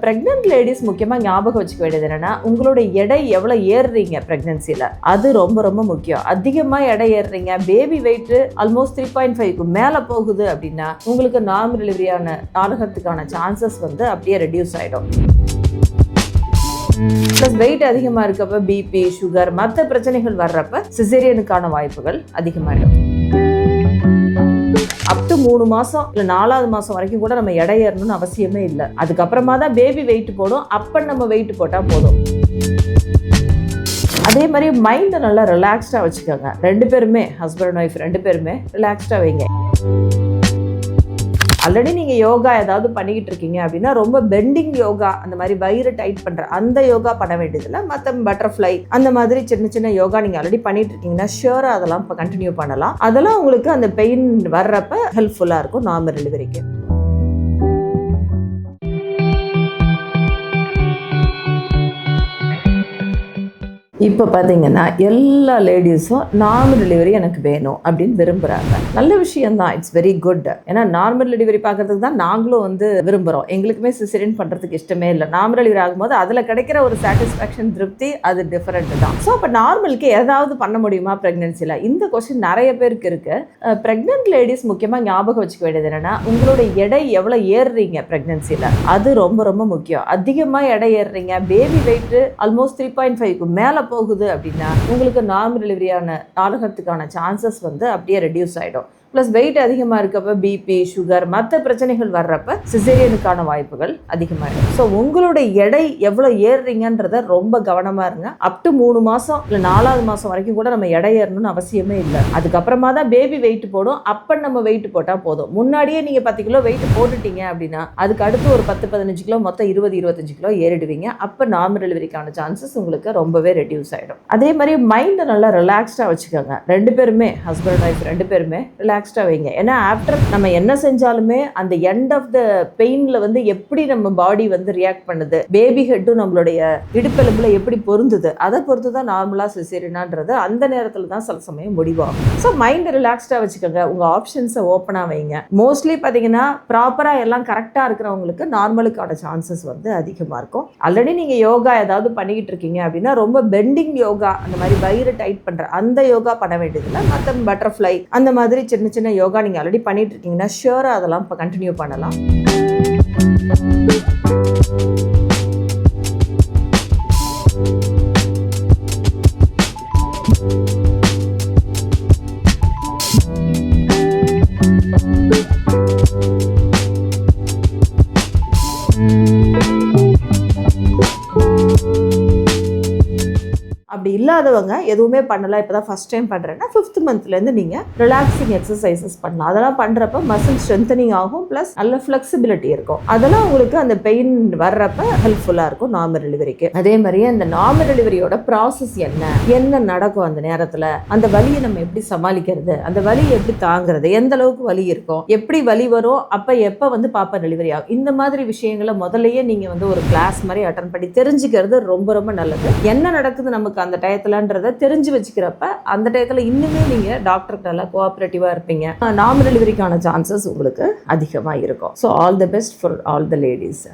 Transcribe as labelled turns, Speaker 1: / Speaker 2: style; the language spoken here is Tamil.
Speaker 1: பிரெக்னென்ட் லேடிஸ் முக்கியமாக ஞாபகம் வச்சுக்க வேண்டியது என்னன்னா, உங்களோட எடை எவ்வளோ ஏறுறீங்க பிரெக்னன்சியில், அது ரொம்ப ரொம்ப முக்கியம். அதிகமாக எடை ஏறுறீங்க, பேபி வெயிட் ஆல்மோஸ்ட் 3.5க்கு மேலே போகுது அப்படின்னா உங்களுக்கு நார்மல் டெலிவரியான ஆகிறதுக்கான சான்சஸ் வந்து அப்படியே ரெடியூஸ் ஆகிடும். ப்ளஸ் வெயிட் அதிகமாக இருக்கப்ப பிபி, சுகர், மற்ற பிரச்சனைகள் வர்றப்ப சிசேரியனுக்கான வாய்ப்புகள் அதிகமாகிடும். அப் டு 3 மாதம் இல்லை 4வது மாதம் வரைக்கும் கூட நம்ம எடை ஏறணும்னு அவசியமே இல்லை. அதுக்கப்புறமா தான் பேபி வெயிட் போடும். அப்போ நம்ம வெயிட் போட்டால் போதும். அதே மாதிரி மைண்டை நல்லா ரிலாக்ஸ்டாக வச்சுக்கோங்க. 2 பேருமே, ஹஸ்பண்ட் அண்ட் ஒய்ஃப் 2 பேருமே ரிலாக்ஸ்டாக வைங்க. ஆல்ரெடி நீங்கள் யோகா ஏதாவது பண்ணிக்கிட்டு இருக்கீங்க அப்படின்னா ரொம்ப பெண்டிங் யோகா, அந்த மாதிரி வயிறு டைட் பண்ணுற அந்த யோகா பண்ண வேண்டியதில்லை. மற்ற பட்டர்ஃப்ளை அந்த மாதிரி சின்ன சின்ன யோகா நீங்கள் ஆல்ரெடி பண்ணிட்டு இருக்கீங்கன்னா ஷியோராக அதெல்லாம் இப்போ கண்டினியூ பண்ணலாம். அதெல்லாம் உங்களுக்கு அந்த பெயின் வர்றப்ப ஹெல்ப்ஃபுல்லாக இருக்கும் நார்மல் டெலிவரிக்கு. இப்போ பார்த்தீங்கன்னா எல்லா லேடிஸும் நார்மல் டெலிவரி எனக்கு வேணும் அப்படின்னு விரும்புகிறாங்க. நல்ல விஷயம்தான், இட்ஸ் வெரி குட். ஏன்னா நார்மல் டெலிவரி பார்க்கறதுக்கு தான் நாங்களும் வந்து விரும்புகிறோம். எங்களுக்குமே சிசேரியன் பண்ணுறதுக்கு இஷ்டமே இல்லை. நார்மல் டெலிவரி ஆகும்போது அதில் கிடைக்கிற ஒரு சாட்டிஸ்ஃபேக்ஷன், திருப்தி அது டிஃப்ரெண்ட் தான். ஸோ அப்போ நார்மலுக்கு ஏதாவது பண்ண முடியுமா ப்ரெக்னென்சியில்? இந்த கொஸ்டின் நிறைய பேருக்கு இருக்குது. ப்ரெக்னென்ட் லேடிஸ் முக்கியமாக ஞாபகம் வச்சுக்க வேண்டியது என்னென்னா, உங்களோட எடை எவ்வளோ ஏறுறீங்க ப்ரெக்னென்சியில், அது ரொம்ப ரொம்ப முக்கியம். அதிகமாக எடை ஏறுறீங்க, பேபி வெயிட் ஆல்மோஸ்ட் 3.5க்கு மேலே போகுது அப்படின்னா உங்களுக்கு நார்மல் டெலிவரியான ஆகிறதுக்கான சான்சஸ் வந்து அப்படியே ரெடியூஸ் ஆகிடும். ப்ளஸ் வெயிட் அதிகமாக இருக்கப்ப பிபி, சுகர், மற்ற பிரச்சனைகள் வர்றப்ப சிசேரியனுக்கான வாய்ப்புகள் அதிகமாகிடும். ஸோ உங்களோட எடை எவ்வளோ ஏறுறீங்கன்றத ரொம்ப கவனமாக இருங்க. அப் டு 3 மாதம் இல்லை 4வது மாதம் வரைக்கும் கூட நம்ம எடை ஏறணும்னு அவசியமே இல்லை. அதுக்கப்புறமா தான் பேபி வெயிட் போடும். அப்போ நம்ம வெயிட் போட்டால் போதும். முன்னாடியே நீங்கள் 10 கிலோ வெயிட் போட்டுட்டீங்க அப்படின்னா அதுக்கு அடுத்து ஒரு 10-15 கிலோ, மொத்தம் 20-25 கிலோ ஏறிடுவீங்க. அப்போ நார்மல் டெலிவரிக்கான சான்சஸ் உங்களுக்கு ரொம்பவே ரெடியூஸ் ஆகிடும். அதே மாதிரி மைண்டை நல்லா ரிலாக்ஸ்டாக வச்சுக்கோங்க. 2 பேருமே, ஹஸ்பண்ட் அண்ட் ஒய்ஃப் 2 பேருமே ரிலாக்ஸ்டாக வைங்க. ஏன்னா ஆஃப்டர் நம்ம என்ன செஞ்சாலுமே அந்த எண்ட் ஆஃப் த பெயினில் வந்து எப்படி நம்ம பாடி வந்து ரியாக்ட் பண்ணுது, பேபி ஹெட்டும் நம்மளுடைய இடுப்பெலும்புல எப்படி பொருந்துது, அதை பொறுத்து தான் நார்மலாக சிசேரியனான்றது அந்த நேரத்தில் தான் சில சமயம் முடிவாகும். ஸோ மைண்டை ரிலாக்ஸ்டாக வச்சுக்கோங்க. உங்கள் ஆப்ஷன்ஸை ஓப்பனாக வைங்க. மோஸ்ட்லி பார்த்தீங்கன்னா ப்ராப்பராக எல்லாம் கரெக்டாக இருக்கிறவங்களுக்கு நார்மலுக்கான சான்சஸ் வந்து அதிகமாக இருக்கும். ஆல்ரெடி நீங்கள் யோகா ஏதாவது பண்ணிக்கிட்டு இருக்கீங்க அப்படின்னா ரொம்ப பெண்டிங் யோகா, அந்த மாதிரி வயிறு டைட் பண்ணுற அந்த யோகா பண்ண வேண்டியதில்லை. மற்ற பட்டர்ஃப்ளை அந்த மாதிரி சின்ன சின்ன யோகா நீங்கள் ஆல்ரெடி பண்ணிட்டு இருக்கீங்கன்னா ஷியோராக அதெல்லாம் இப்போ கண்டினியூ பண்ணலாம். அப்படி இல்லாதவங்க எதுவுமே பண்ணலாம், இப்போ தான் ஃபஸ்ட் டைம் பண்ணுறேன்னா 5th மந்த்லேருந்து நீங்கள் ரிலாக்ஸிங் எக்ஸசைசஸ் பண்ணலாம். அதெல்லாம் பண்ணுறப்ப மசில் ஸ்ட்ரென்தனிங் ஆகும், ப்ளஸ் நல்ல ஃப்ளெக்சிபிலிட்டி இருக்கும். அதெல்லாம் உங்களுக்கு அந்த பெயின் வர்றப்ப ஹெல்ப்ஃபுல்லாக இருக்கும் நார்மல் டெலிவரிக்கு. அதே மாதிரியே அந்த நார்மல் டெலிவரியோட ப்ராசஸ் என்ன நடக்கும் அந்த நேரத்தில், அந்த வலியை நம்ம எப்படி சமாளிக்கிறது, அந்த வலியை எப்படி தாங்கிறது, எந்த அளவுக்கு வலி இருக்கும், எப்படி வலி வரும், அப்போ எப்போ வந்து பாப்பா டெலிவரி ஆகும், இந்த மாதிரி விஷயங்களை முதல்லையே நீங்கள் வந்து ஒரு கிளாஸ் மாதிரி அட்டன் பண்ணி தெரிஞ்சுக்கிறது ரொம்ப ரொம்ப நல்லது. என்ன நடக்குது நமக்கு அந்த டயத்துலன்றதை தெரிஞ்சு வச்சுக்கிறப்ப அந்த டயத்தில் இன்னுமே நீங்கள் டாக்டருக்கு நல்லா கோஆப்ரேட்டிவாக இருப்பீங்க. நார்மல் டெலிவரிக்கான சான்சஸ் உங்களுக்கு அதிகமாக இருக்கும். So all the best for all the ladies.